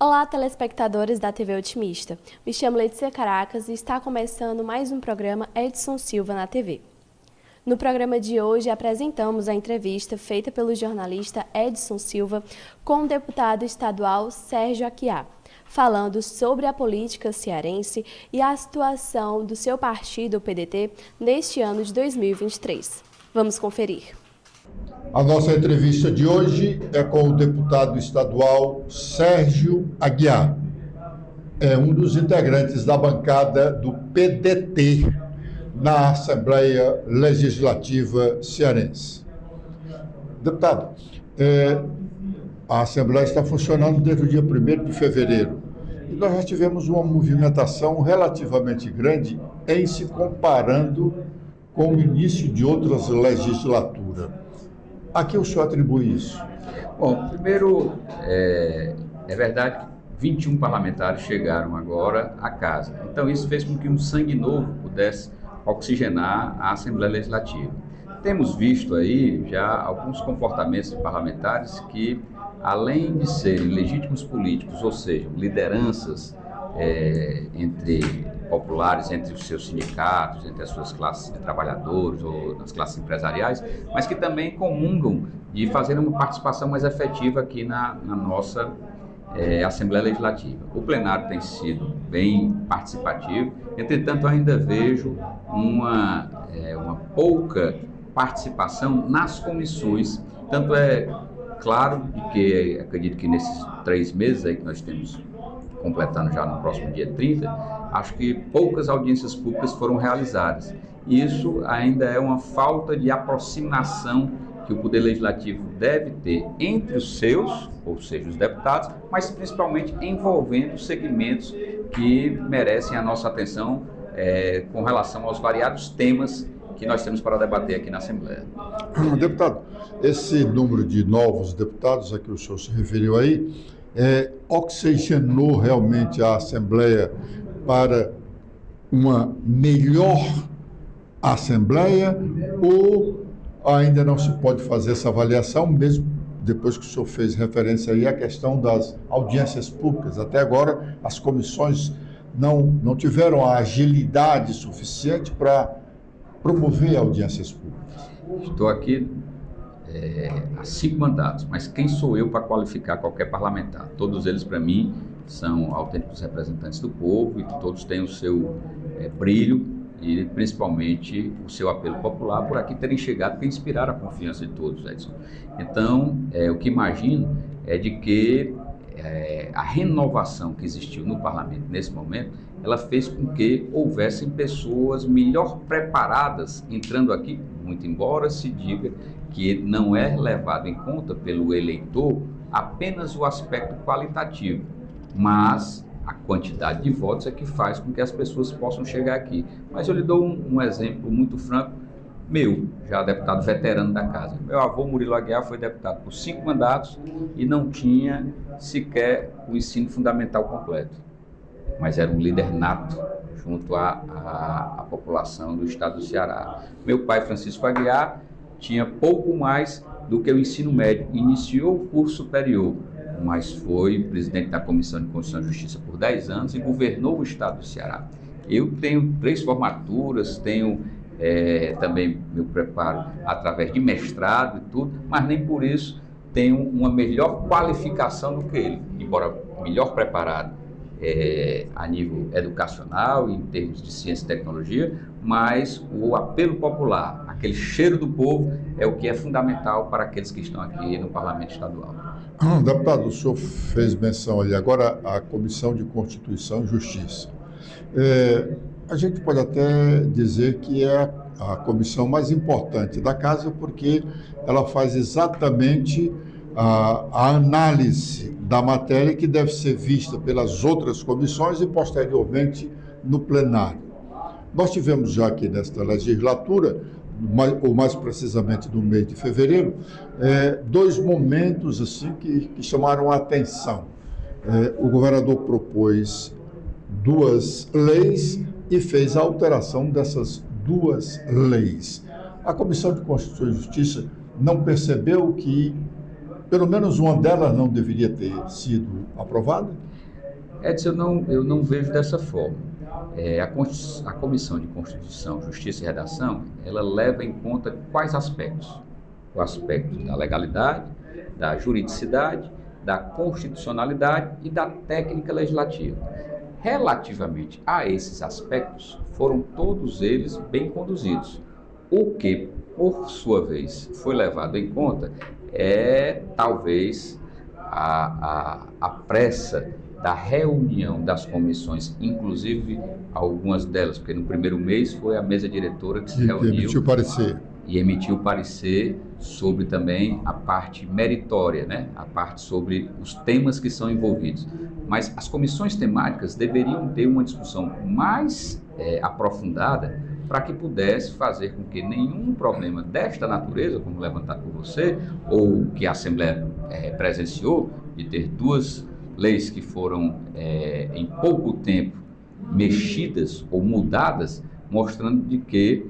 Olá, telespectadores da TV Otimista. Me chamo Letícia Caracas e está começando mais um programa Edson Silva na TV. No programa de hoje apresentamos a entrevista feita pelo jornalista Edson Silva com o deputado estadual Sérgio Aquiá, falando sobre a política cearense e a situação do seu partido, o PDT, neste ano de 2023. Vamos conferir. A nossa entrevista de hoje é com o deputado estadual Sérgio Aguiar. É um dos integrantes da bancada do PDT na Assembleia Legislativa Cearense. Deputado, a Assembleia está funcionando desde o dia 1º de fevereiro e nós já tivemos uma movimentação relativamente grande em se comparando com o início de outras legislaturas. A que o senhor atribui isso? Bom, primeiro, é verdade que 21 parlamentares chegaram agora à casa. Então, isso fez com que um sangue novo pudesse oxigenar a Assembleia Legislativa. Temos visto aí já alguns comportamentos de parlamentares que, além de serem legítimos políticos, ou seja, lideranças entre populares, entre os seus sindicatos, entre as suas classes de trabalhadores ou nas classes empresariais, mas que também comungam de fazer uma participação mais efetiva aqui na nossa Assembleia Legislativa. O plenário tem sido bem participativo, entretanto ainda vejo uma pouca participação nas comissões, tanto é claro de que acredito que nesses 3 meses aí que nós temos completando já no próximo dia 30, acho que poucas audiências públicas foram realizadas. Isso ainda é uma falta de aproximação que o Poder Legislativo deve ter entre os seus, ou seja, os deputados, mas principalmente envolvendo segmentos que merecem a nossa atenção com relação aos variados temas que nós temos para debater aqui na Assembleia. Deputado, esse número de novos deputados a que o senhor se referiu aí, oxigenou realmente a Assembleia para uma melhor Assembleia ou ainda não se pode fazer essa avaliação, mesmo depois que o senhor fez referência aí à questão das audiências públicas? Até agora as comissões não tiveram a agilidade suficiente para promover audiências públicas. Estou aqui há 5 mandatos, mas quem sou eu para qualificar qualquer parlamentar? Todos eles, para mim, são autênticos representantes do povo e todos têm o seu brilho e principalmente o seu apelo popular por aqui terem chegado para inspirar a confiança de todos, Edson. Então, o que imagino é de que a renovação que existiu no parlamento nesse momento, ela fez com que houvessem pessoas melhor preparadas entrando aqui, muito embora se diga que não é levado em conta pelo eleitor apenas o aspecto qualitativo, mas a quantidade de votos é que faz com que as pessoas possam chegar aqui. Mas eu lhe dou um exemplo muito franco, meu, já deputado veterano da casa. Meu avô Murilo Aguiar foi deputado por 5 mandatos e não tinha sequer o ensino fundamental completo, mas era um líder nato junto à população do estado do Ceará. Meu pai, Francisco Aguiar, tinha pouco mais do que o ensino médio, iniciou o curso superior, mas foi presidente da Comissão de Constituição e Justiça por 10 anos e governou o estado do Ceará. Eu tenho 3 formaturas, tenho também meu preparo através de mestrado e tudo, mas nem por isso tenho uma melhor qualificação do que ele, embora melhor preparado a nível educacional, em termos de ciência e tecnologia, mas o apelo popular, aquele cheiro do povo, é o que é fundamental para aqueles que estão aqui no Parlamento Estadual. Deputado, o senhor fez menção ali agora à Comissão de Constituição e Justiça. A gente pode até dizer que é a comissão mais importante da casa porque ela faz exatamente a análise da matéria que deve ser vista pelas outras comissões e posteriormente no plenário. Nós tivemos já aqui nesta legislatura, ou mais precisamente no mês de fevereiro, 2 momentos assim que chamaram a atenção. O governador propôs 2 leis e fez a alteração dessas 2 leis. A Comissão de Constituição e Justiça não percebeu que pelo menos uma delas não deveria ter sido aprovada? Edson, eu não vejo dessa forma. A Comissão de Constituição, Justiça e Redação, ela leva em conta quais aspectos? O aspecto da legalidade, da juridicidade, da constitucionalidade e da técnica legislativa. Relativamente a esses aspectos, foram todos eles bem conduzidos. O que, por sua vez, foi levado em conta é, talvez, a pressa da reunião das comissões, inclusive algumas delas, porque no primeiro mês foi a mesa diretora que se reuniu emitiu parecer. E emitiu parecer sobre também a parte meritória, né? A parte sobre os temas que são envolvidos. Mas as comissões temáticas deveriam ter uma discussão mais aprofundada para que pudesse fazer com que nenhum problema desta natureza, como levantado por você, ou que a Assembleia presenciou, de ter duas leis que foram em pouco tempo mexidas ou mudadas, mostrando de que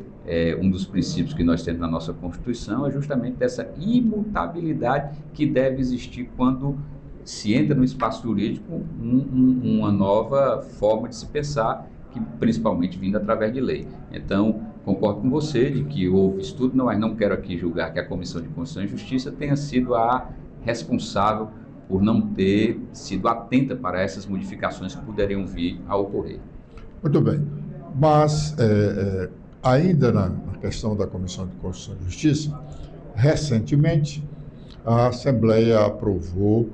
um dos princípios que nós temos na nossa Constituição é justamente dessa imutabilidade que deve existir quando se entra no espaço jurídico uma nova forma de se pensar, que principalmente vindo através de lei. Então, concordo com você de que houve estudo, mas não quero aqui julgar que a Comissão de Constituição e Justiça tenha sido a responsável por não ter sido atenta para essas modificações que poderiam vir a ocorrer. Muito bem, mas ainda na questão da Comissão de Constituição e Justiça, recentemente a Assembleia aprovou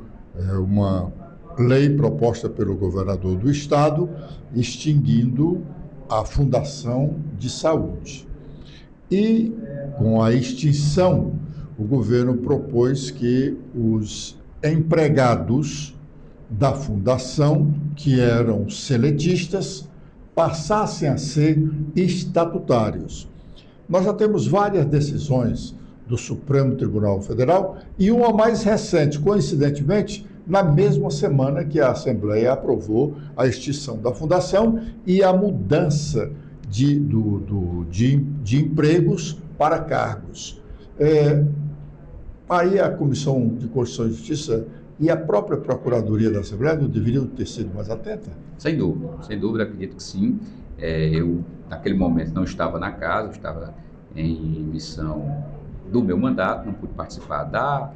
uma lei proposta pelo governador do estado, extinguindo a Fundação de Saúde. E, com a extinção, o governo propôs que os empregados da fundação, que eram seletistas, passassem a ser estatutários. Nós já temos várias decisões do Supremo Tribunal Federal e uma mais recente, coincidentemente, na mesma semana que a Assembleia aprovou a extinção da fundação e a mudança de empregos para cargos. Aí a Comissão de Constituição e Justiça e a própria Procuradoria da Assembleia não deveriam ter sido mais atenta? Sem dúvida, acredito que sim. Eu, naquele momento, não estava na casa, eu estava em missão do meu mandato, não pude participar da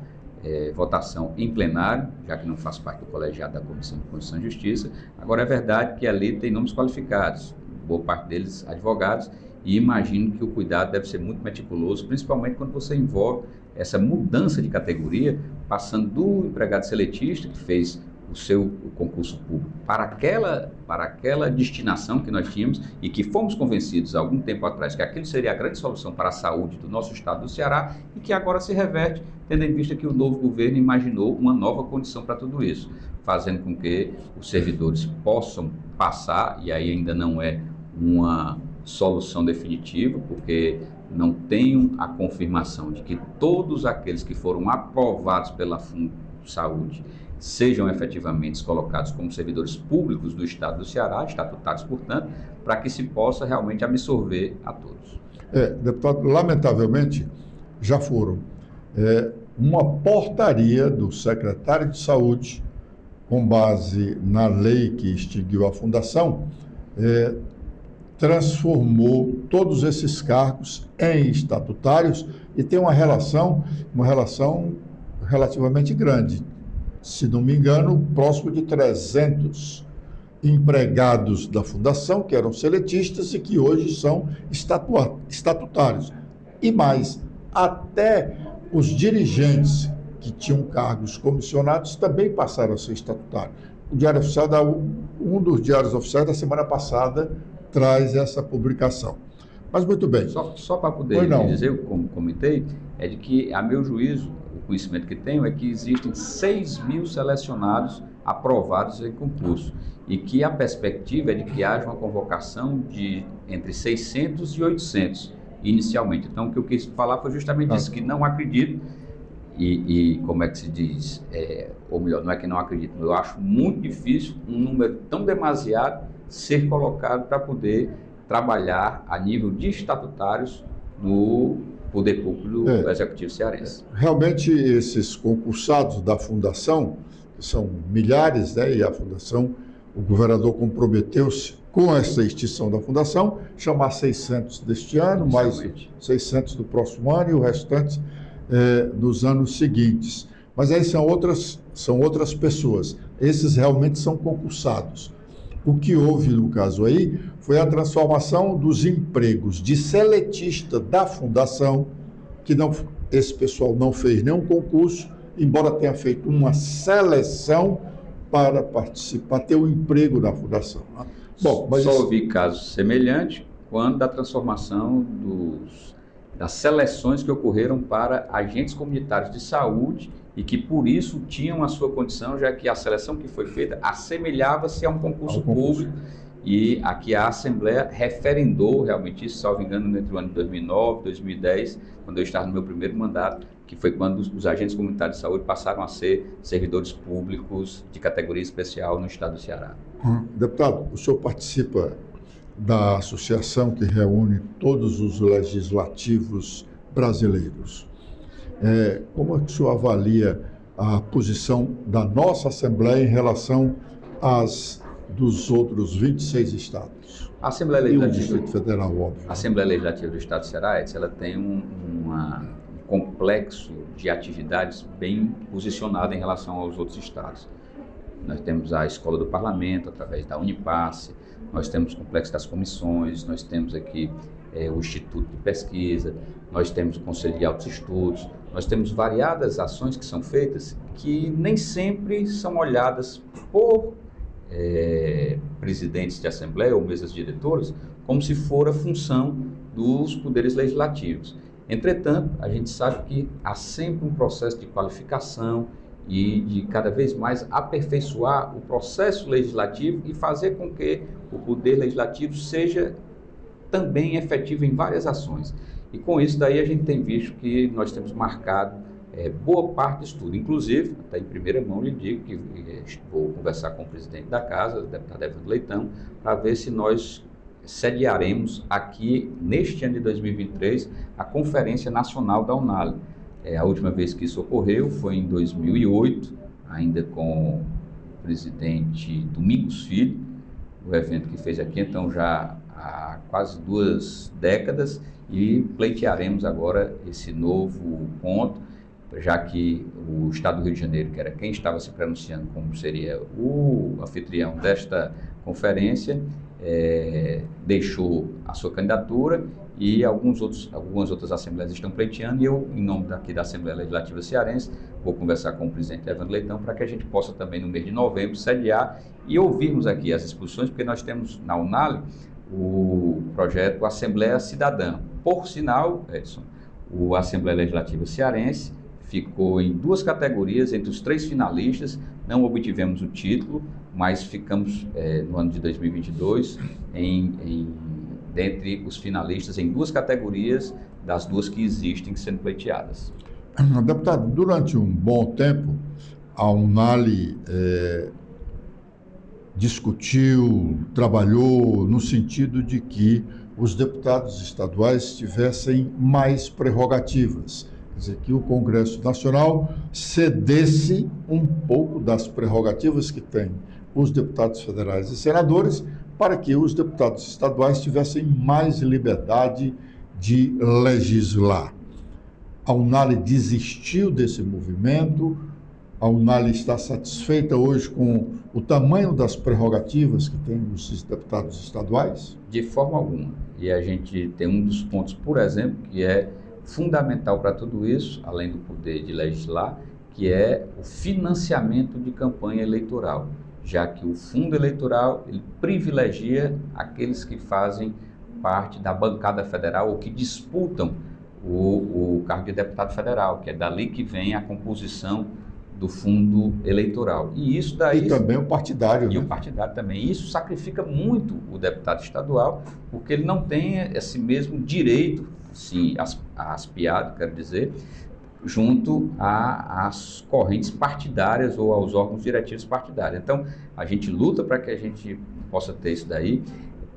votação em plenário, já que não faço parte do colegiado da Comissão de Constituição e Justiça. Agora, é verdade que ali tem nomes qualificados, boa parte deles advogados, e imagino que o cuidado deve ser muito meticuloso, principalmente quando você envolve essa mudança de categoria, passando do empregado seletista, que fez o concurso público para aquela destinação que nós tínhamos e que fomos convencidos há algum tempo atrás que aquilo seria a grande solução para a saúde do nosso estado do Ceará e que agora se reverte, tendo em vista que o novo governo imaginou uma nova condição para tudo isso, fazendo com que os servidores possam passar, e aí ainda não é uma solução definitiva, porque não tenho a confirmação de que todos aqueles que foram aprovados pela Fundo Saúde sejam efetivamente colocados como servidores públicos do Estado do Ceará, estatutários, portanto, para que se possa realmente absorver a todos. Deputado, lamentavelmente, já foram uma portaria do secretário de Saúde, com base na lei que extinguiu a fundação, transformou todos esses cargos em estatutários e tem uma relação relativamente grande. Se não me engano, próximo de 300 empregados da fundação, que eram seletistas e que hoje são estatutários. E mais, até os dirigentes que tinham cargos comissionados também passaram a ser estatutários. O Diário Oficial, um dos diários oficiais da semana passada, traz essa publicação. Mas muito bem. Só para poder dizer, como comentei, é de que, a meu juízo, o conhecimento que tenho é que existem 6.000 selecionados aprovados em concurso e que a perspectiva é de que haja uma convocação de entre 600 e 800 inicialmente. Então, o que eu quis falar foi justamente isso, que não acredito e como é que se diz, ou melhor, não é que não acredito, eu acho muito difícil um número tão demasiado ser colocado para poder trabalhar a nível de estatutários no poder público do Executivo cearense. Realmente, esses concursados da Fundação, que são milhares, né, e a Fundação, o governador comprometeu-se com essa extinção da Fundação, chamar 600 deste ano, mais 600 do próximo ano e o restante nos anos seguintes. Mas aí são outras pessoas. Esses realmente são concursados. O que houve no caso aí foi a transformação dos empregos de seletista da Fundação, que esse pessoal não fez nenhum concurso, embora tenha feito uma seleção para participar, ter um emprego na Fundação. Bom, mas só ouvi casos semelhantes quando da transformação das seleções que ocorreram para agentes comunitários de saúde e que, por isso, tinham a sua condição, já que a seleção que foi feita assemelhava-se a um concurso público e aqui a Assembleia referendou realmente isso, salvo engano, entre o ano de 2009 e 2010, quando eu estava no meu primeiro mandato, que foi quando os agentes comunitários de saúde passaram a ser servidores públicos de categoria especial no estado do Ceará. Deputado, o senhor participa da associação que reúne todos os legislativos brasileiros. Como é que o senhor avalia a posição da nossa Assembleia em relação às dos outros 26 estados? A Assembleia Legislativa, e o Distrito Federal, óbvio. A Assembleia Legislativa do Estado do Ceará, ela tem um complexo de atividades bem posicionado em relação aos outros estados. Nós temos a Escola do Parlamento, através da Unipasse, nós temos o Complexo das Comissões, nós temos aqui o Instituto de Pesquisa, nós temos o Conselho de Altos Estudos, nós temos variadas ações que são feitas que nem sempre são olhadas por presidentes de Assembleia ou mesas diretoras como se for a função dos poderes legislativos. Entretanto, a gente sabe que há sempre um processo de qualificação e de cada vez mais aperfeiçoar o processo legislativo e fazer com que o poder legislativo seja também efetivo em várias ações. E com isso daí a gente tem visto que nós temos marcado boa parte disso tudo. Inclusive, até em primeira mão lhe digo que vou conversar com o presidente da casa, o deputado Evandro Leitão, para ver se nós sediaremos aqui, neste ano de 2023, a Conferência Nacional da UNALI. A última vez que isso ocorreu foi em 2008, ainda com o presidente Domingos Filho, o evento que fez aqui, então já há quase 2 décadas, e pleitearemos agora esse novo ponto, já que o Estado do Rio de Janeiro, que era quem estava se pronunciando como seria o anfitrião desta conferência, deixou a sua candidatura e algumas outras assembleias estão pleiteando, e eu, em nome daqui da Assembleia Legislativa Cearense, vou conversar com o presidente Evandro Leitão para que a gente possa também, no mês de novembro, sediar e ouvirmos aqui as exposições, porque nós temos na UNALI o projeto Assembleia Cidadã. Por sinal, Edson, a Assembleia Legislativa Cearense ficou em 2 categorias, entre os 3 finalistas, não obtivemos o título, mas ficamos no ano de 2022 dentre os finalistas em 2 categorias das 2 que existem sendo pleiteadas. Deputado, durante um bom tempo, a UNALI discutiu, trabalhou no sentido de que os deputados estaduais tivessem mais prerrogativas. Quer dizer, que o Congresso Nacional cedesse um pouco das prerrogativas que têm os deputados federais e senadores, para que os deputados estaduais tivessem mais liberdade de legislar. A UNALI desistiu desse movimento, a UNALI está satisfeita hoje com o tamanho das prerrogativas que têm os deputados estaduais? De forma alguma. E a gente tem um dos pontos, por exemplo, que é fundamental para tudo isso, além do poder de legislar, que é o financiamento de campanha eleitoral, já que o fundo eleitoral ele privilegia aqueles que fazem parte da bancada federal ou que disputam o cargo de deputado federal, que é dali que vem a composição do fundo eleitoral. E isso daí... E também o partidário. E né? o partidário também. Isso sacrifica muito o deputado estadual, porque ele não tem esse mesmo direito, assim, aspiado, quero dizer, junto às correntes partidárias ou aos órgãos diretivos partidários. Então, a gente luta para que a gente possa ter isso daí.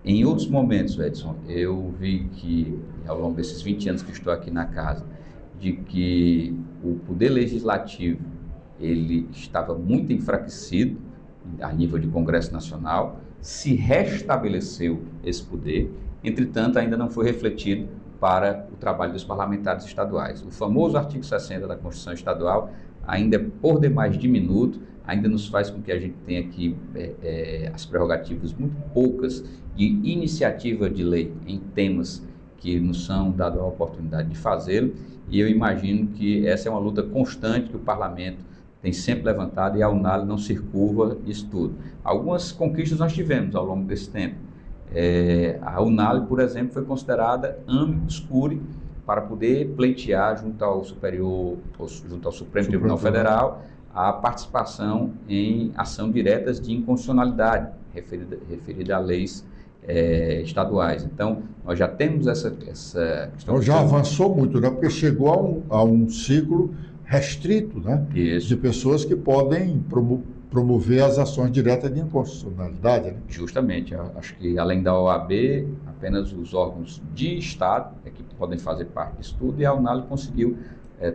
Em outros momentos, Edson, eu vi que, ao longo desses 20 anos que estou aqui na casa, de que o poder legislativo ele estava muito enfraquecido a nível de Congresso Nacional, se restabeleceu esse poder, entretanto, ainda não foi refletido para o trabalho dos parlamentares estaduais. O famoso artigo 60 da Constituição Estadual ainda é por demais diminuto, ainda nos faz com que a gente tenha aqui as prerrogativas muito poucas de iniciativa de lei em temas que nos são dados a oportunidade de fazê-lo, e eu imagino que essa é uma luta constante que o Parlamento tem sempre levantado, e a UNALI não se curva isso tudo. Algumas conquistas nós tivemos ao longo desse tempo. A UNALI, por exemplo, foi considerada amicus curiae para poder pleitear junto ao Supremo Tribunal Federal a participação em ação diretas de inconstitucionalidade referida a leis estaduais. Então, nós já temos essa questão. Então, já avançou muito, né? Porque chegou a um ciclo restrito, né? Isso. De pessoas que podem promover as ações diretas de inconstitucionalidade, né? Justamente, acho que além da OAB, apenas os órgãos de Estado é que podem fazer parte disso tudo, e a UNALI conseguiu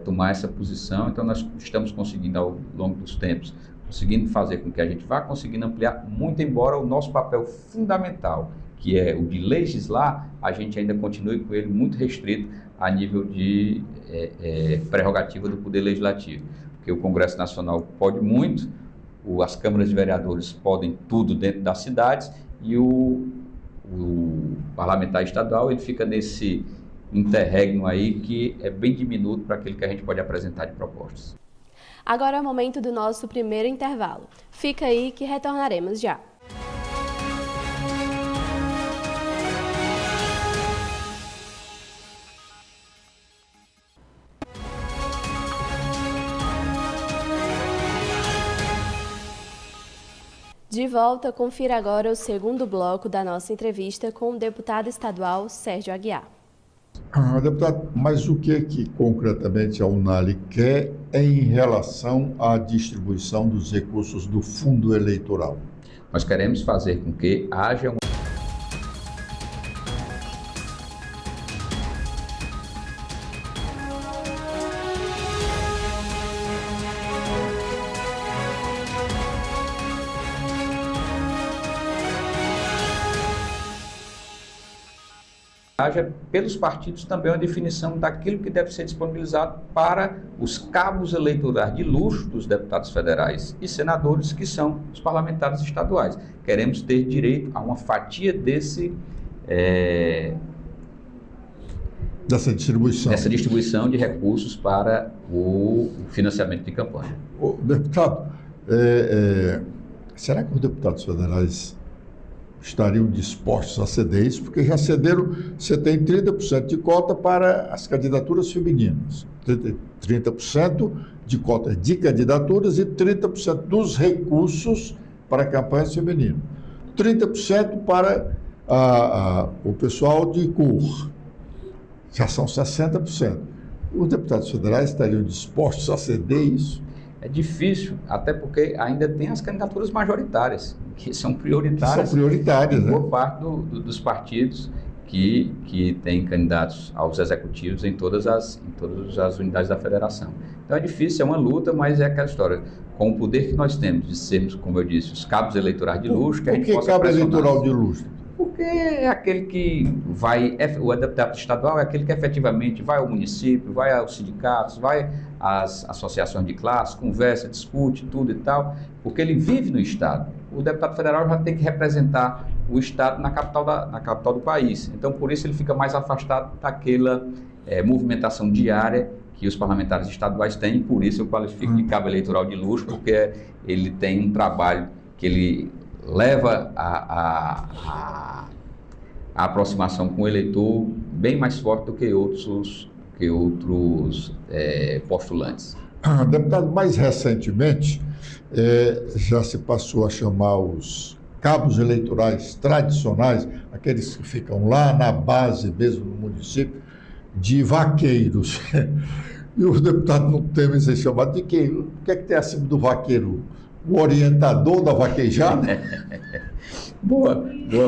tomar essa posição. Então nós estamos conseguindo ao longo dos tempos, conseguindo fazer com que a gente vá conseguindo ampliar, muito embora o nosso papel fundamental, que é o de legislar, a gente ainda continue com ele muito restrito a nível de prerrogativa do Poder Legislativo, porque o Congresso Nacional pode muito, as câmaras de vereadores podem tudo dentro das cidades, e o parlamentar estadual ele fica nesse interregno aí que é bem diminuto para aquilo que a gente pode apresentar de propostas. Agora é o momento do nosso primeiro intervalo. Fica aí que retornaremos já. De volta, confira agora o segundo bloco da nossa entrevista com o deputado estadual Sérgio Aguiar. Deputado, mas o que concretamente a UNALI quer em relação à distribuição dos recursos do fundo eleitoral? Nós queremos fazer com que haja pelos partidos também uma definição daquilo que deve ser disponibilizado para os cabos eleitorais de luxo dos deputados federais e senadores, que são os parlamentares estaduais. Queremos ter direito a uma fatia dessa distribuição de recursos para o financiamento de campanha. Deputado, será que os deputados federais estariam dispostos a ceder isso? Porque já cederam, você tem 30% de cota para as candidaturas femininas, 30% de cota de candidaturas e 30% dos recursos para campanhas femininas, 30% para o pessoal de cor, já são 60%. Os deputados federais estariam dispostos a ceder isso? É difícil, até porque ainda tem as candidaturas majoritárias, que são prioritárias, né? Por parte dos partidos que têm candidatos aos executivos em todas as unidades da federação. Então é difícil, é uma luta, mas é aquela história. Com o poder que nós temos de sermos, como eu disse, os cabos eleitorais de luxo, que a gente possa pressionar. Por que cabo eleitoral de luxo? Porque é aquele que vai, o deputado estadual é aquele que efetivamente vai ao município, vai aos sindicatos, vai às associações de classe, conversa, discute tudo e tal, porque ele vive no Estado. O deputado federal já tem que representar o Estado na capital do país. Então, por isso, ele fica mais afastado daquela movimentação diária que os parlamentares estaduais têm, e por isso eu qualifico de cabo eleitoral de luxo, porque ele tem um trabalho que ele leva a aproximação com o eleitor bem mais forte do que outros postulantes. Deputado, mais recentemente já se passou a chamar os cabos eleitorais tradicionais, aqueles que ficam lá na base mesmo do município, de vaqueiros. E os deputados não temem ser chamados de quê? O que é que tem acima do vaqueiro? o orientador da vaquejada? Boa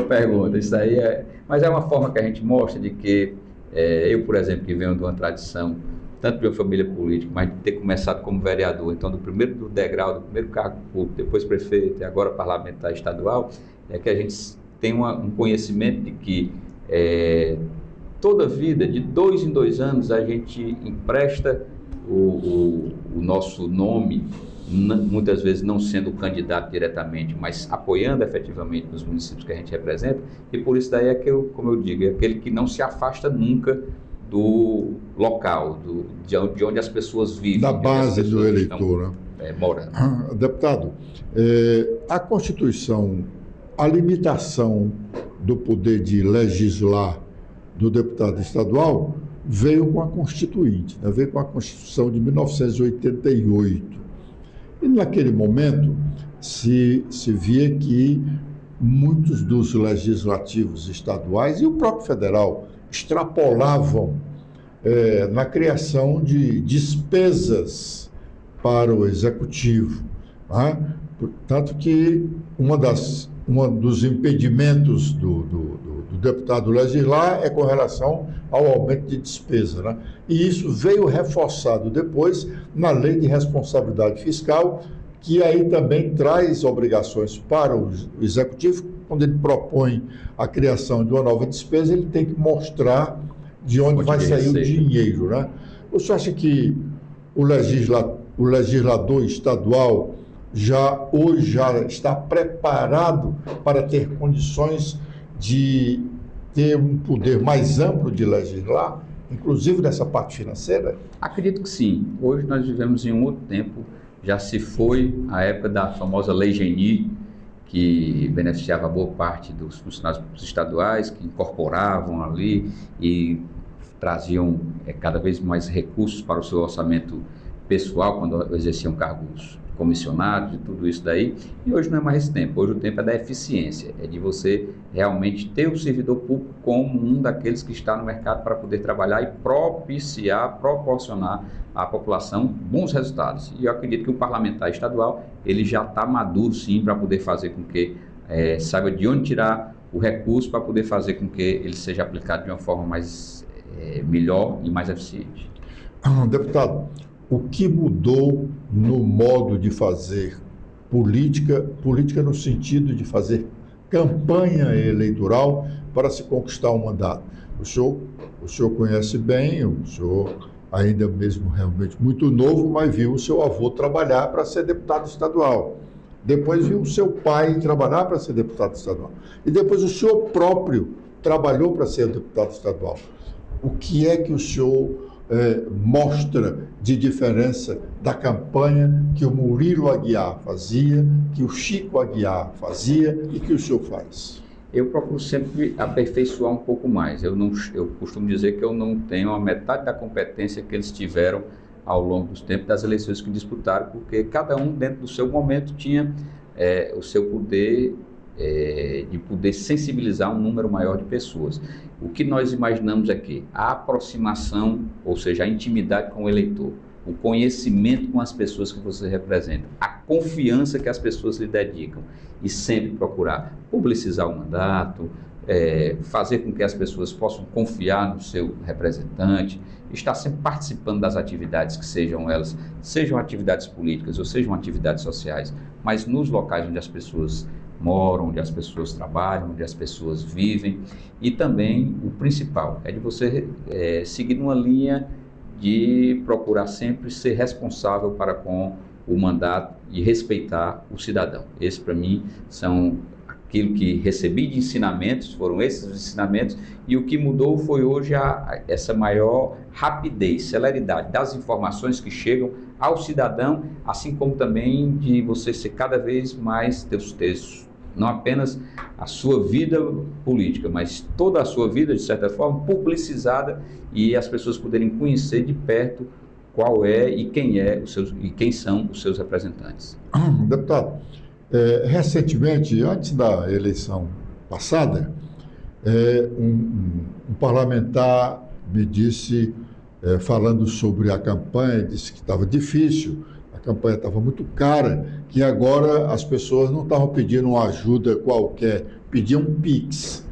pergunta. Isso aí mas é uma forma que a gente mostra de que eu, por exemplo, que venho de uma tradição, tanto de uma família política, mas de ter começado como vereador, então do primeiro degrau, do primeiro cargo público, depois prefeito e agora parlamentar estadual, é que a gente tem um conhecimento de que toda vida, de 2 em 2 anos, a gente empresta o nosso nome, muitas vezes não sendo candidato diretamente, mas apoiando efetivamente nos municípios que a gente representa, e por isso daí como eu digo, é aquele que não se afasta nunca do local, de onde as pessoas vivem. Da base do eleitor, né? Morando. Deputado, a Constituição, a limitação do poder de legislar do deputado estadual veio com a Constituinte, né? Veio com a Constituição de 1988. E naquele momento se via que muitos dos legislativos estaduais e o próprio federal extrapolavam na criação de despesas para o executivo, né? Tanto que um dos impedimentos do deputado legislar é com relação ao aumento de despesa, né? E isso veio reforçado depois na Lei de Responsabilidade Fiscal, que aí também traz obrigações para o executivo. Quando ele propõe a criação de uma nova despesa, ele tem que mostrar de onde vai sair o dinheiro, né? Você acha que o legislador estadual hoje já está preparado para ter condições de ter um poder mais amplo de legislar, inclusive nessa parte financeira? Acredito que sim. Hoje nós vivemos em um outro tempo. Já se foi a época da famosa Lei Geni, que beneficiava boa parte dos funcionários estaduais, que incorporavam ali e traziam cada vez mais recursos para o seu orçamento pessoal, quando exerciam cargos comissionados e tudo isso daí. E hoje não é mais esse tempo. Hoje o tempo é da eficiência, é de você realmente ter o servidor público como um daqueles que está no mercado para poder trabalhar e proporcionar à população bons resultados. E eu acredito que o parlamentar estadual, ele já está maduro sim para poder fazer com que saiba de onde tirar o recurso para poder fazer com que ele seja aplicado de uma forma mais melhor e mais eficiente. Deputado, o que mudou no modo de fazer política no sentido de fazer campanha eleitoral para se conquistar um mandato? O senhor conhece bem, o senhor ainda mesmo realmente muito novo, mas viu o seu avô trabalhar para ser deputado estadual. Depois viu o seu pai trabalhar para ser deputado estadual. E depois o senhor próprio trabalhou para ser deputado estadual. O que é que o senhor mostra de diferença da campanha que o Murilo Aguiar fazia, que o Chico Aguiar fazia e que o senhor faz? Eu procuro sempre aperfeiçoar um pouco mais. Eu costumo dizer que eu não tenho a metade da competência que eles tiveram ao longo dos tempos das eleições que disputaram, porque cada um, dentro do seu momento, tinha o seu poder de poder sensibilizar um número maior de pessoas. O que nós imaginamos é que a aproximação, ou seja, a intimidade com o eleitor, o conhecimento com as pessoas que você representa, a confiança que as pessoas lhe dedicam e sempre procurar publicizar o mandato, fazer com que as pessoas possam confiar no seu representante, estar sempre participando das atividades que sejam atividades políticas ou sejam atividades sociais, mas nos locais onde as pessoas moram, onde as pessoas trabalham, onde as pessoas vivem. E também o principal é de você seguir uma linha de procurar sempre ser responsável para com o mandato e respeitar o cidadão. Esse, para mim, são aquilo que recebi de ensinamentos, foram esses os ensinamentos, e o que mudou foi hoje essa maior rapidez, celeridade das informações que chegam ao cidadão, assim como também de você ser cada vez mais ter não apenas a sua vida política, mas toda a sua vida, de certa forma, publicizada, e as pessoas poderem conhecer de perto qual é e quem são os seus representantes. Deputado, recentemente, antes da eleição passada, um parlamentar me disse, falando sobre a campanha, disse que estava difícil a campanha estava muito cara, que agora as pessoas não estavam pedindo uma ajuda qualquer, pediam um Pix.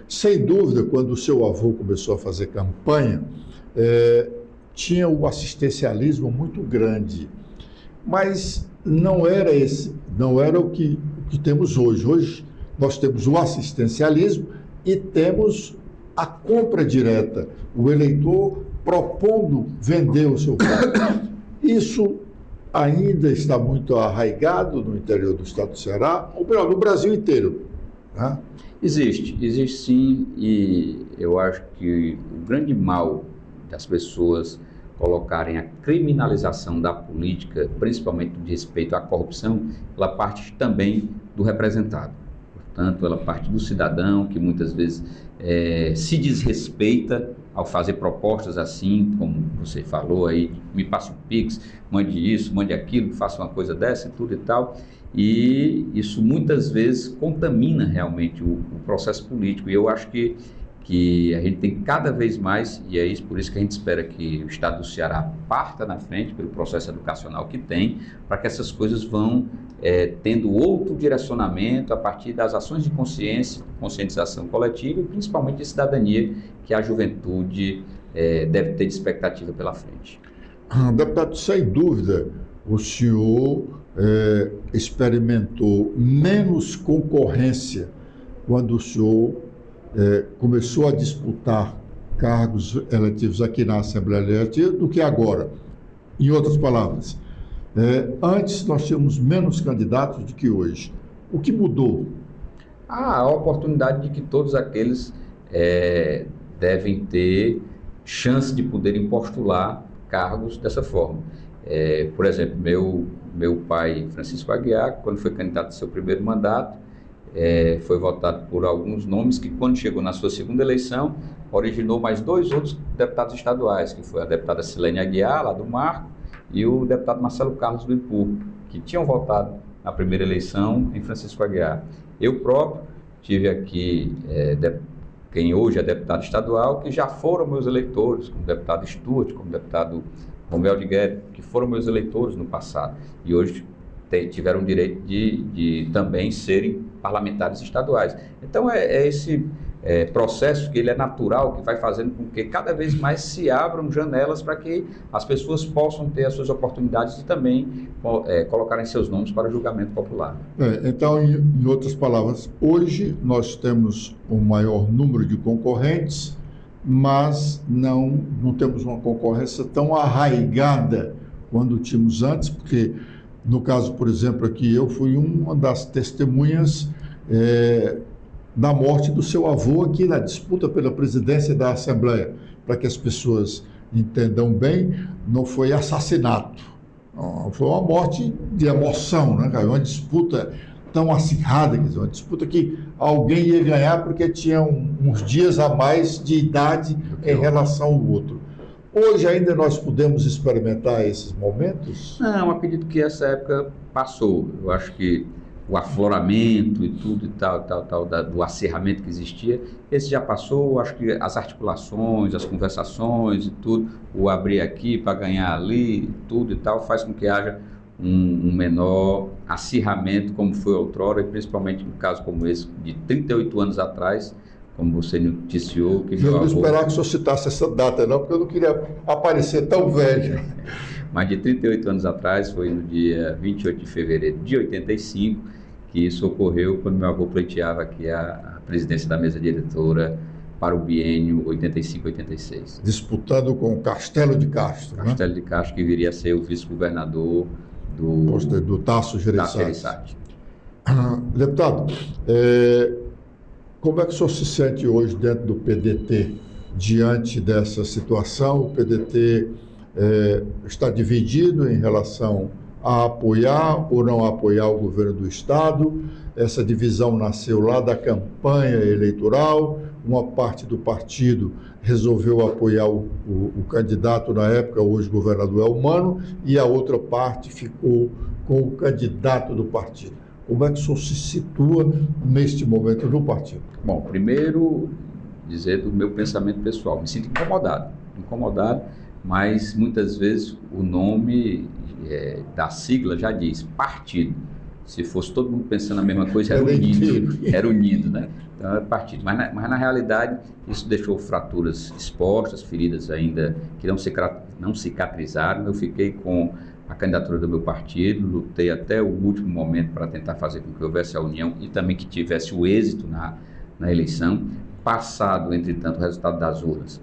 Sem dúvida, quando o seu avô começou a fazer campanha, tinha o assistencialismo muito grande, mas não era o que temos hoje. Hoje nós temos o assistencialismo e temos a compra direta, o eleitor propondo vender o seu voto. Isso ainda está muito arraigado no interior do estado do Ceará, ou melhor, no Brasil inteiro, né? Existe sim, e eu acho que o grande mal das pessoas colocarem a criminalização da política, principalmente de respeito à corrupção, ela parte também do representado. Portanto, ela parte do cidadão, que muitas vezes se desrespeita ao fazer propostas assim, como você falou aí, me passe um Pix, mande isso, mande aquilo, faça uma coisa dessa e tudo e tal. E isso muitas vezes contamina realmente o processo político. E eu acho que a gente tem cada vez mais, e é por isso que a gente espera que o estado do Ceará parta na frente pelo processo educacional que tem, para que essas coisas vão tendo outro direcionamento a partir das ações de conscientização coletiva e principalmente de cidadania que a juventude deve ter de expectativa pela frente. Deputado, sem dúvida, o senhor experimentou menos concorrência quando o senhor começou a disputar cargos eletivos aqui na Assembleia Legislativa do que agora. Em outras palavras, antes nós tínhamos menos candidatos do que hoje. O que mudou? A oportunidade de que todos aqueles devem ter chance de poderem postular cargos dessa forma. Por exemplo, meu pai, Francisco Aguiar, quando foi candidato ao seu primeiro mandato, foi votado por alguns nomes que, quando chegou na sua segunda eleição, originou mais 2 outros deputados estaduais, que foi a deputada Silene Aguiar, lá do Marco, e o deputado Marcelo Carlos do Ipu, que tinham votado na primeira eleição em Francisco Aguiar. Eu próprio tive aqui quem hoje é deputado estadual, que já foram meus eleitores, como o deputado Stuart, como o deputado Romeu de Guedes, que foram meus eleitores no passado, e hoje tiveram o direito de também serem parlamentares estaduais. Então, esse processo que ele é natural, que vai fazendo com que cada vez mais se abram janelas para que as pessoas possam ter as suas oportunidades e também colocarem seus nomes para julgamento popular. Então, em outras palavras, hoje nós temos um maior número de concorrentes, mas não temos uma concorrência tão arraigada quando tínhamos antes, porque no caso, por exemplo, aqui eu fui uma das testemunhas da morte do seu avô aqui na disputa pela presidência da Assembleia. Para que as pessoas entendam bem, não foi assassinato, não, foi uma morte de emoção, né? Uma disputa tão acirrada, quer dizer, uma disputa que alguém ia ganhar porque tinha uns dias a mais de idade em relação ao outro. Hoje ainda nós podemos experimentar esses momentos? Não, acredito que essa época passou. Eu acho que o afloramento e tudo e tal, do acirramento que existia, esse já passou. Eu acho que as articulações, as conversações e tudo, o abrir aqui para ganhar ali, tudo e tal, faz com que haja um menor acirramento como foi outrora, e principalmente no caso como esse, de 38 anos atrás, como você noticiou. Que eu não esperava que o senhor citasse essa data, não, porque eu não queria aparecer tão velho. Mas de 38 anos atrás, foi no dia 28 de fevereiro de 85, que isso ocorreu quando meu avô pleiteava aqui a presidência da mesa diretora para o biênio 85-86. Disputando com o Castelo de Castro. Castelo de Castro, que viria a ser o vice-governador do Tasso Gereissati. Deputado, como é que o senhor se sente hoje dentro do PDT diante dessa situação? O PDT está dividido em relação a apoiar ou não apoiar o governo do Estado. Essa divisão nasceu lá da campanha eleitoral. Uma parte do partido resolveu apoiar o candidato na época, hoje governador Elmano, e a outra parte ficou com o candidato do partido. Como é que o senhor se situa neste momento no partido? Bom, primeiro, dizer do meu pensamento pessoal. Me sinto incomodado, mas muitas vezes o nome da sigla já diz partido. Se fosse todo mundo pensando a mesma coisa, era unido, né? Então, é partido. Mas na realidade, isso deixou fraturas expostas, feridas ainda que não cicatrizaram. Eu fiquei com a candidatura do meu partido, lutei até o último momento para tentar fazer com que houvesse a união e também que tivesse o êxito na eleição. Passado, entretanto, o resultado das urnas,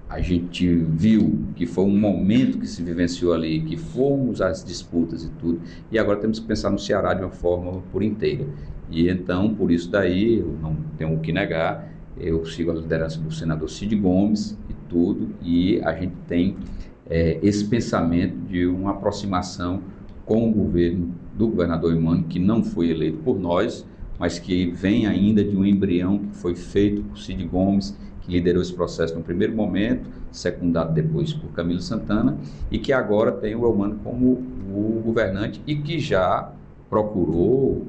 a gente viu que foi um momento que se vivenciou ali, que fomos às disputas e tudo, e agora temos que pensar no Ceará de uma forma por inteira. E então, por isso daí, eu não tenho o que negar, eu sigo a liderança do senador Cid Gomes e tudo, e a gente tem esse pensamento de uma aproximação com o governo do governador Eumano, que não foi eleito por nós, mas que vem ainda de um embrião que foi feito por Cid Gomes, que liderou esse processo no primeiro momento, secundado depois por Camilo Santana, e que agora tem o Eumano como o governante e que já procurou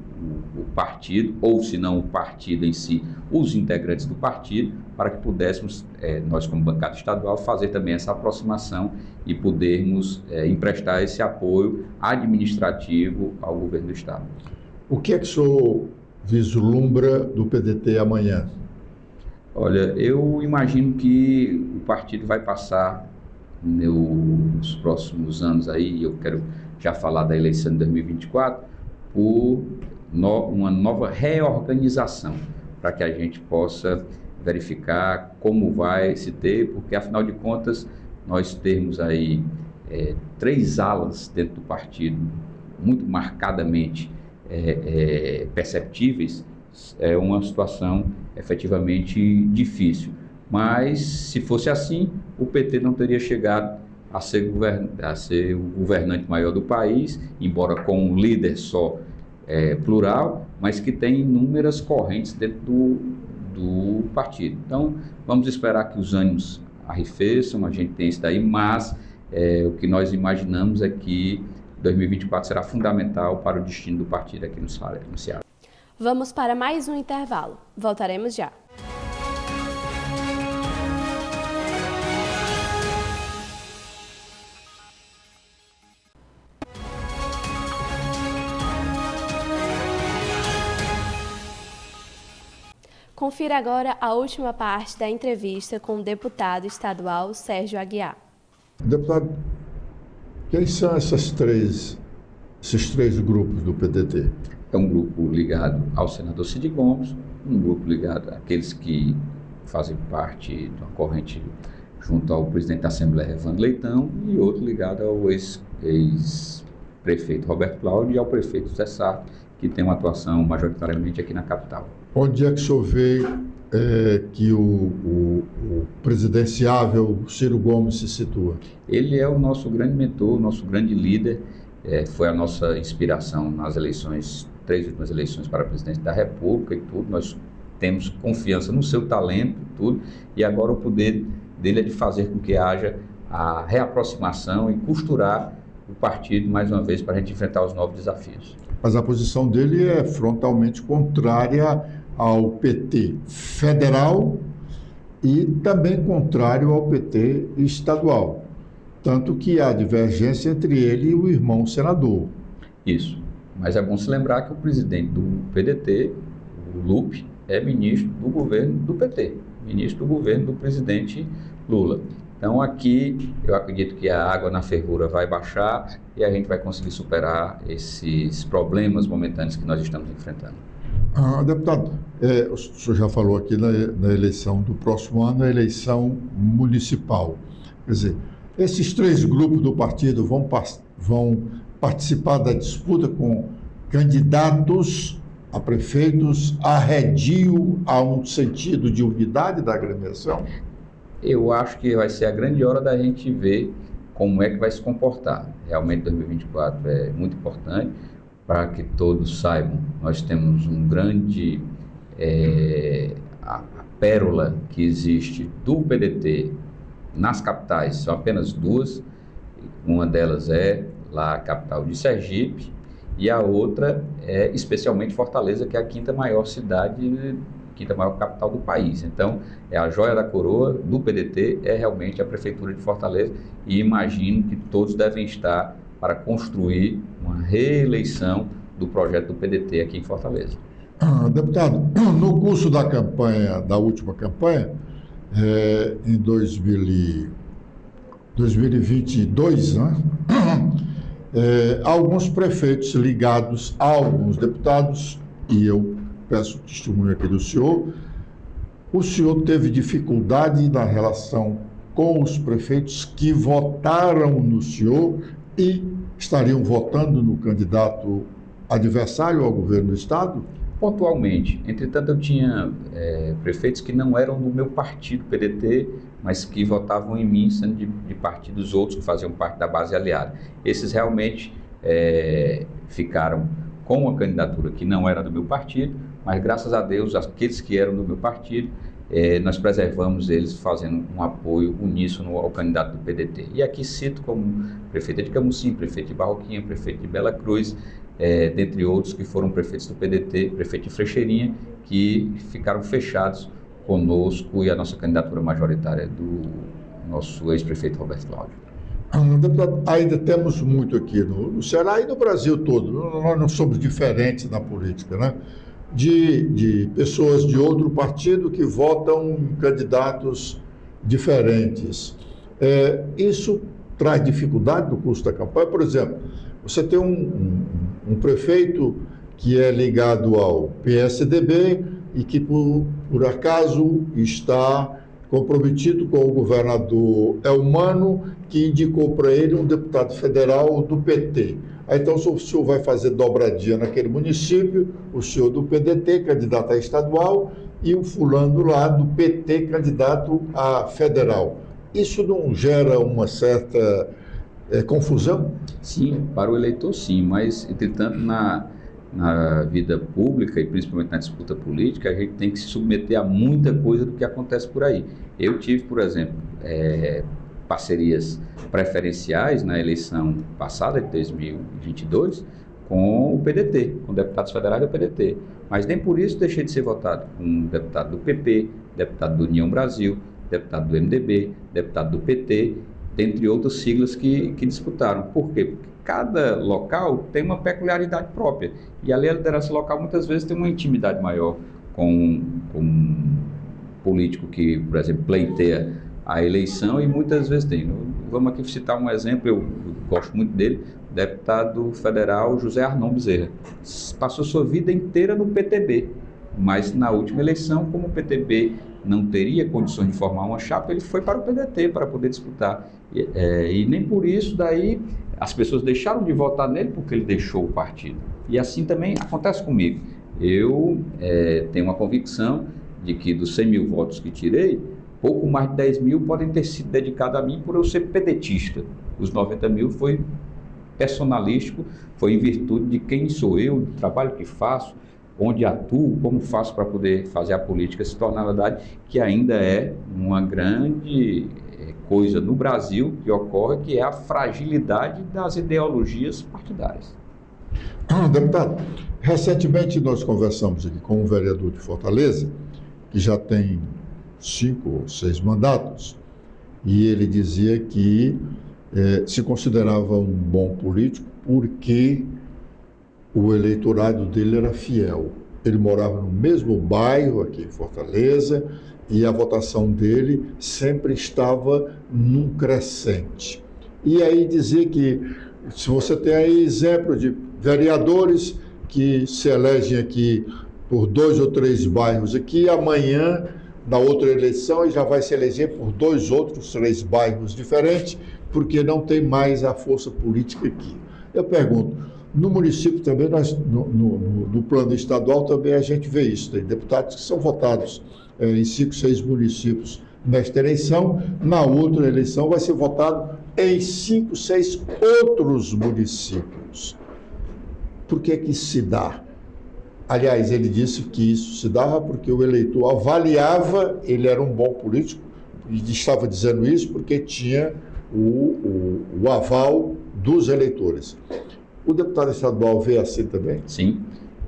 o partido, ou se não o partido em si, os integrantes do partido, para que pudéssemos, nós como bancada estadual, fazer também essa aproximação e podermos emprestar esse apoio administrativo ao governo do estado. O que é que o senhor vislumbra do PDT amanhã? Olha, eu imagino que o partido vai passar nos próximos anos aí, eu quero já falar da eleição de 2024, por uma nova reorganização, para que a gente possa verificar como vai se ter, porque afinal de contas nós temos aí 3 alas dentro do partido, muito marcadamente perceptíveis. É uma situação efetivamente difícil, mas se fosse assim, o PT não teria chegado a ser o governante maior do país, embora com um líder só plural, mas que tem inúmeras correntes dentro do partido. Então, vamos esperar que os ânimos arrefeçam, a gente tem isso daí, mas o que nós imaginamos é que 2024 será fundamental para o destino do partido aqui no Ceará. Vamos para mais um intervalo. Voltaremos já. Confira agora a última parte da entrevista com o deputado estadual Sérgio Aguiar. Deputado, quem são esses três grupos do PDT? É um grupo ligado ao senador Cid Gomes, um grupo ligado àqueles que fazem parte de uma corrente junto ao presidente da Assembleia, Evandro Leitão, e outro ligado ao ex-prefeito Roberto Cláudio e ao prefeito Zé Sarto, que tem uma atuação majoritariamente aqui na capital. Onde é que o senhor vê que o presidenciável Ciro Gomes se situa? Ele é o nosso grande mentor, nosso grande líder, foi a nossa inspiração nas 3 últimas eleições para presidente da República e tudo. Nós temos confiança no seu talento e tudo, e agora o poder dele é de fazer com que haja a reaproximação e costurar o partido mais uma vez para a gente enfrentar os novos desafios. Mas a posição dele é frontalmente contrária ao PT federal e também contrário ao PT estadual. Tanto que há divergência entre ele e o irmão senador. Isso. Mas é bom se lembrar que o presidente do PDT, o Lupe, é ministro do governo do PT, ministro do governo do presidente Lula. Então aqui eu acredito que a água na fervura vai baixar e a gente vai conseguir superar esses problemas momentâneos que nós estamos enfrentando. Deputado, o senhor já falou aqui na eleição do próximo ano, a eleição municipal. Quer dizer, esses 3 grupos do partido vão participar da disputa com candidatos a prefeitos arredio a um sentido de unidade da agremiação? Eu acho que vai ser a grande hora da gente ver como é que vai se comportar. Realmente 2024 é muito importante para que todos saibam. Nós temos um grande a pérola que existe do PDT nas capitais, são apenas 2, uma delas é lá a capital de Sergipe e a outra é especialmente Fortaleza, que é a 5ª maior cidade quinta maior capital do país. Então, é a joia da coroa do PDT, é realmente a Prefeitura de Fortaleza, e imagino que todos devem estar para construir uma reeleição do projeto do PDT aqui em Fortaleza. Deputado, no curso da campanha, da última campanha, em 2022, né? Alguns prefeitos ligados a alguns deputados, e eu peço testemunho aqui do senhor, o senhor teve dificuldade na relação com os prefeitos que votaram no senhor e estariam votando no candidato adversário ao governo do Estado? Pontualmente. Entretanto, eu tinha prefeitos que não eram do meu partido, PDT, mas que votavam em mim, sendo de partidos outros que faziam parte da base aliada. Esses realmente ficaram com uma candidatura que não era do meu partido, mas graças a Deus, aqueles que eram do meu partido, nós preservamos eles fazendo um apoio uníssono ao candidato do PDT. E aqui cito como prefeito de Camusim, prefeito de Barroquinha, prefeito de Bela Cruz, dentre outros que foram prefeitos do PDT, prefeito de Frecheirinha, que ficaram fechados conosco e a nossa candidatura majoritária do nosso ex-prefeito Roberto Cláudio. Deputado, ainda temos muito aqui no Ceará e no Brasil todo, nós não somos diferentes na política, né? De pessoas de outro partido que votam em candidatos diferentes. Isso traz dificuldade no curso da campanha? Por exemplo, você tem um prefeito que é ligado ao PSDB e que, por acaso, está comprometido com o governador Elmano, que indicou para ele um deputado federal do PT. Então, o senhor vai fazer dobradinha naquele município, o senhor do PDT, candidato a estadual, e o fulano lá do PT, candidato a federal. Isso não gera uma certa confusão? Sim, para o eleitor sim, mas, entretanto, na vida pública e principalmente na disputa política, a gente tem que se submeter a muita coisa do que acontece por aí. Eu tive, por exemplo, parcerias preferenciais na eleição passada, de 2022, com o PDT, com deputados federais do PDT. Mas nem por isso deixei de ser votado com um deputado do PP, deputado do União Brasil, deputado do MDB, deputado do PT, dentre outras siglas que disputaram. Por quê? Porque cada local tem uma peculiaridade própria. E ali a liderança local muitas vezes tem uma intimidade maior com um político que, por exemplo, pleiteia a eleição e muitas vezes tem. Vamos aqui citar um exemplo, eu gosto muito dele, o deputado federal José Arnon Bezerra. Passou sua vida inteira no PTB, mas na última eleição, como o PTB não teria condições de formar uma chapa, ele foi para o PDT para poder disputar. E nem por isso daí as pessoas deixaram de votar nele porque ele deixou o partido. E assim também acontece comigo. Eu tenho uma convicção de que dos 100 mil votos que tirei, pouco mais de 10 mil podem ter sido dedicados a mim por eu ser pedetista. Os 90 mil foi personalístico, foi em virtude de quem sou eu, do trabalho que faço, onde atuo, como faço para poder fazer a política se tornar verdade, que ainda é uma grande coisa no Brasil que ocorre, que é a fragilidade das ideologias partidárias. Deputado, recentemente nós conversamos aqui com um vereador de Fortaleza, que já tem 5 ou 6 mandatos, e ele dizia que se considerava um bom político porque o eleitorado dele era fiel. Ele morava no mesmo bairro aqui em Fortaleza e a votação dele sempre estava num crescente. E aí dizer que, se você tem aí exemplo de vereadores que se elegem aqui por 2 ou 3 bairros aqui, amanhã, na outra eleição, ele já vai se eleger por 2 outros 3 bairros diferentes, porque não tem mais a força política aqui. Eu pergunto, no município também, no plano estadual também a gente vê isso, tem deputados que são votados em 5, 6 municípios nesta eleição, na outra eleição vai ser votado em 5, 6 outros municípios. Por que isso se dá? Aliás, ele disse que isso se dava porque o eleitor avaliava, ele era um bom político, e estava dizendo isso porque tinha o aval dos eleitores. O deputado estadual vê assim também? Sim.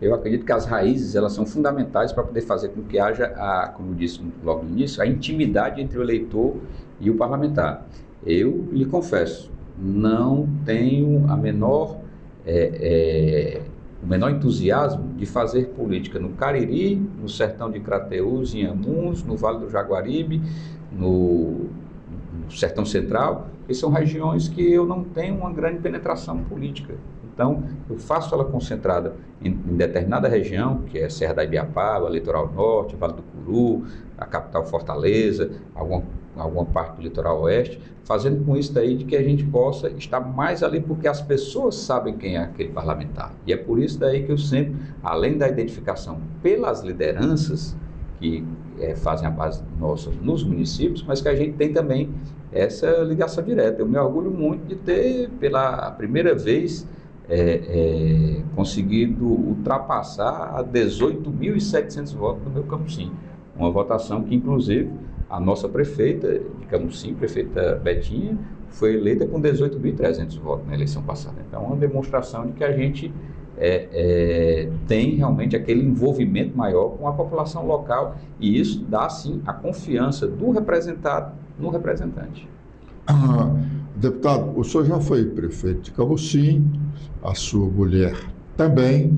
eu acredito que as raízes elas são fundamentais para poder fazer com que haja, como eu disse logo no início, a intimidade entre o eleitor e o parlamentar. Eu lhe confesso, não tenho o menor entusiasmo de fazer política no Cariri, no sertão de Crateús, em Inhamuns, no Vale do Jaguaribe, no sertão central, que são regiões que eu não tenho uma grande penetração política. Então, eu faço ela concentrada em determinada região, que é Serra da Ibiapaba, Litoral Norte, Vale do Curu, a capital Fortaleza, alguma parte do Litoral Oeste, fazendo com isso daí de que a gente possa estar mais ali, porque as pessoas sabem quem é aquele parlamentar. E é por isso daí que eu sempre, além da identificação pelas lideranças que fazem a base nossa nos municípios, mas que a gente tem também essa ligação direta. Eu me orgulho muito de ter, pela primeira vez, conseguido ultrapassar a 18.700 votos no meu Camusim. Uma votação que, inclusive, a nossa prefeita de Camusim, prefeita Betinha, foi eleita com 18.300 votos na eleição passada. Então, é uma demonstração de que a gente tem realmente aquele envolvimento maior com a população local, e isso dá, sim, a confiança do representado no representante. Deputado, o senhor já foi prefeito de Camusim, a sua mulher também.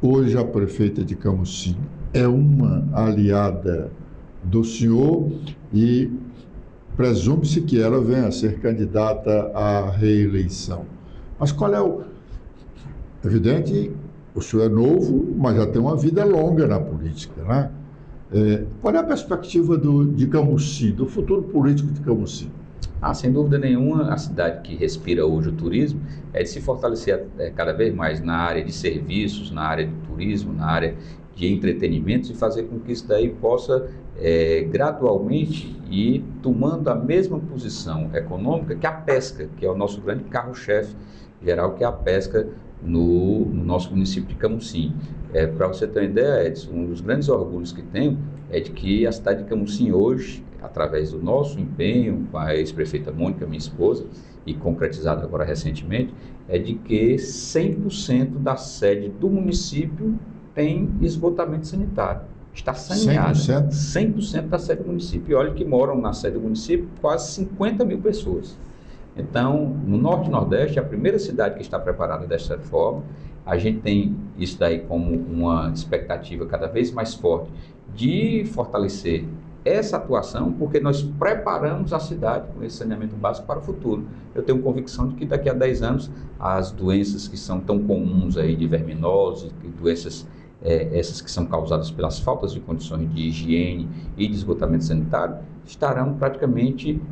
Hoje a prefeita de Camusim é uma aliada do senhor e presume-se que ela venha a ser candidata à reeleição. Mas qual é o... Evidente, o senhor é novo, mas já tem uma vida longa na política, né? Qual é a perspectiva de Camusim, do futuro político de Camusim? Sem dúvida nenhuma, a cidade que respira hoje o turismo é de se fortalecer cada vez mais na área de serviços, na área de turismo, na área de entretenimentos, e fazer com que isso daí possa gradualmente ir tomando a mesma posição econômica que a pesca, que é o nosso grande carro-chefe geral, que é a pesca no nosso município de Camusim. Para você ter uma ideia, Edson, um dos grandes orgulhos que tenho é de que a cidade de Camusim hoje, através do nosso empenho com a ex-prefeita Mônica, minha esposa, e concretizado agora recentemente, é de que 100% da sede do município tem esgotamento sanitário. Está saneada. 100% da sede do município. E olha que moram na sede do município quase 50 mil pessoas. Então, no Norte e Nordeste, a primeira cidade que está preparada dessa forma. A gente tem isso daí como uma expectativa cada vez mais forte de fortalecer essa atuação, porque nós preparamos a cidade com esse saneamento básico para o futuro. Eu tenho convicção de que daqui a 10 anos, as doenças que são tão comuns aí de verminose, doenças essas que são causadas pelas faltas de condições de higiene e de esgotamento sanitário, estarão praticamente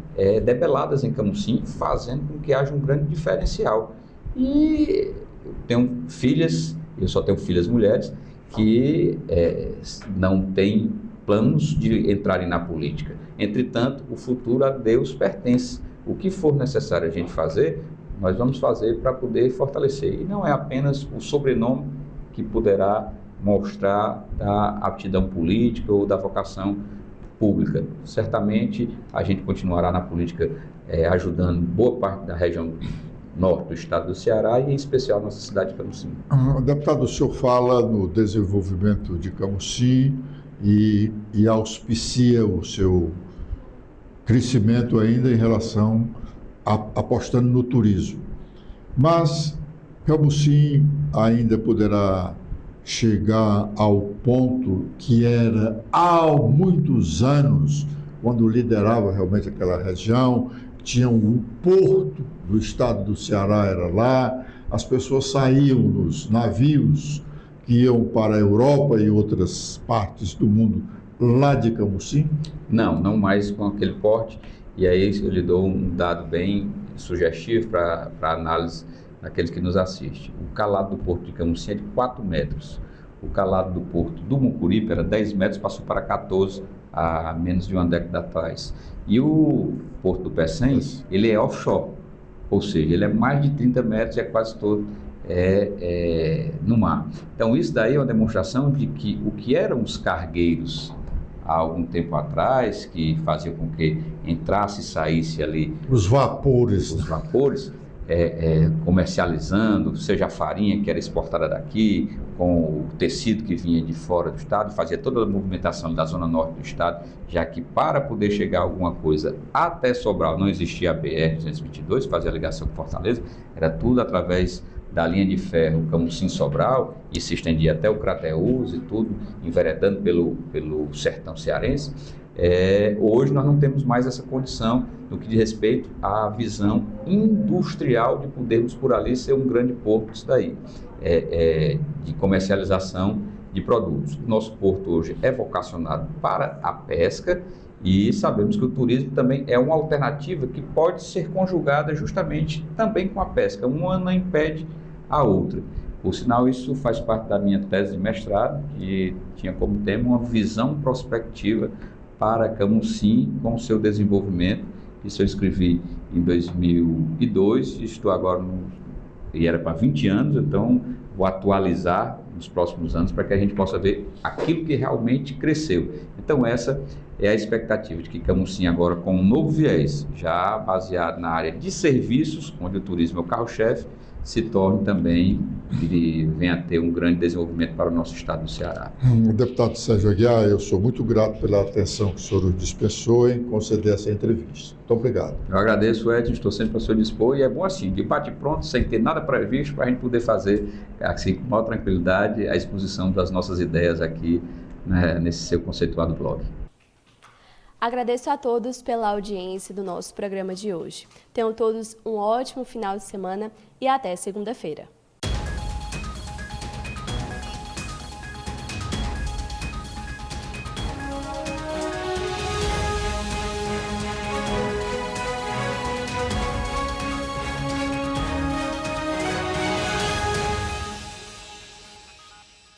debeladas em Camusim, fazendo com que haja um grande diferencial. E eu tenho filhas, eu só tenho filhas mulheres, que não têm planos de entrarem na política. Entretanto, o futuro a Deus pertence. O que for necessário a gente fazer, nós vamos fazer para poder fortalecer. E não é apenas o sobrenome que poderá mostrar da aptidão política ou da vocação pública. Certamente a gente continuará na política ajudando boa parte da região norte do estado do Ceará e em especial nossa cidade de Camusim. Deputado, o senhor fala no desenvolvimento de Camusim e auspicia o seu crescimento ainda em relação apostando no turismo. Mas Camusim ainda poderá chegar ao ponto que era há muitos anos, quando liderava realmente aquela região, tinha um porto do estado do Ceará, era lá, as pessoas saíam nos navios que iam para a Europa e outras partes do mundo lá de Camusim? Não mais com aquele porte, e aí eu lhe dou um dado bem sugestivo para análise daqueles que nos assistem. O calado do porto de Camusim é de 4 metros. O calado do porto do Mucuripe era 10 metros, passou para 14 há menos de uma década atrás. E o porto do Pecém, ele é offshore, ou seja, ele é mais de 30 metros e é quase todo no mar. Então isso daí é uma demonstração de que o que eram os cargueiros há algum tempo atrás, que faziam com que entrasse e saísse ali os vapores, comercializando, seja a farinha que era exportada daqui, com o tecido que vinha de fora do estado, fazia toda a movimentação da zona norte do estado, já que para poder chegar alguma coisa até Sobral não existia a BR-222, fazia a ligação com Fortaleza, era tudo através da linha de ferro Camusim-Sobral e se estendia até o Crateús e tudo, enveredando pelo sertão cearense. Hoje nós não temos mais essa condição no que diz respeito à visão industrial de podermos por ali ser um grande porto disso daí, de comercialização de produtos. Nosso porto hoje é vocacionado para a pesca e sabemos que o turismo também é uma alternativa que pode ser conjugada justamente também com a pesca. Uma não impede a outra. Por sinal, isso faz parte da minha tese de mestrado, que tinha como tema uma visão prospectiva para Camusim com o seu desenvolvimento. Isso eu escrevi em 2002, estou agora e era para 20 anos, então vou atualizar nos próximos anos para que a gente possa ver aquilo que realmente cresceu. Então essa é a expectativa de que Camusim agora com um novo viés, já baseado na área de serviços, onde o turismo é o carro-chefe, se torne também e venha a ter um grande desenvolvimento para o nosso estado do Ceará. Deputado Sérgio Aguiar, eu sou muito grato pela atenção que o senhor dispensou em conceder essa entrevista. Muito obrigado. Eu agradeço, Edson, estou sempre ao seu dispor e é bom assim, de bate-pronto, sem ter nada previsto, para a gente poder fazer assim, com maior tranquilidade a exposição das nossas ideias aqui, né, nesse seu conceituado blog. Agradeço a todos pela audiência do nosso programa de hoje. Tenham todos um ótimo final de semana e até segunda-feira.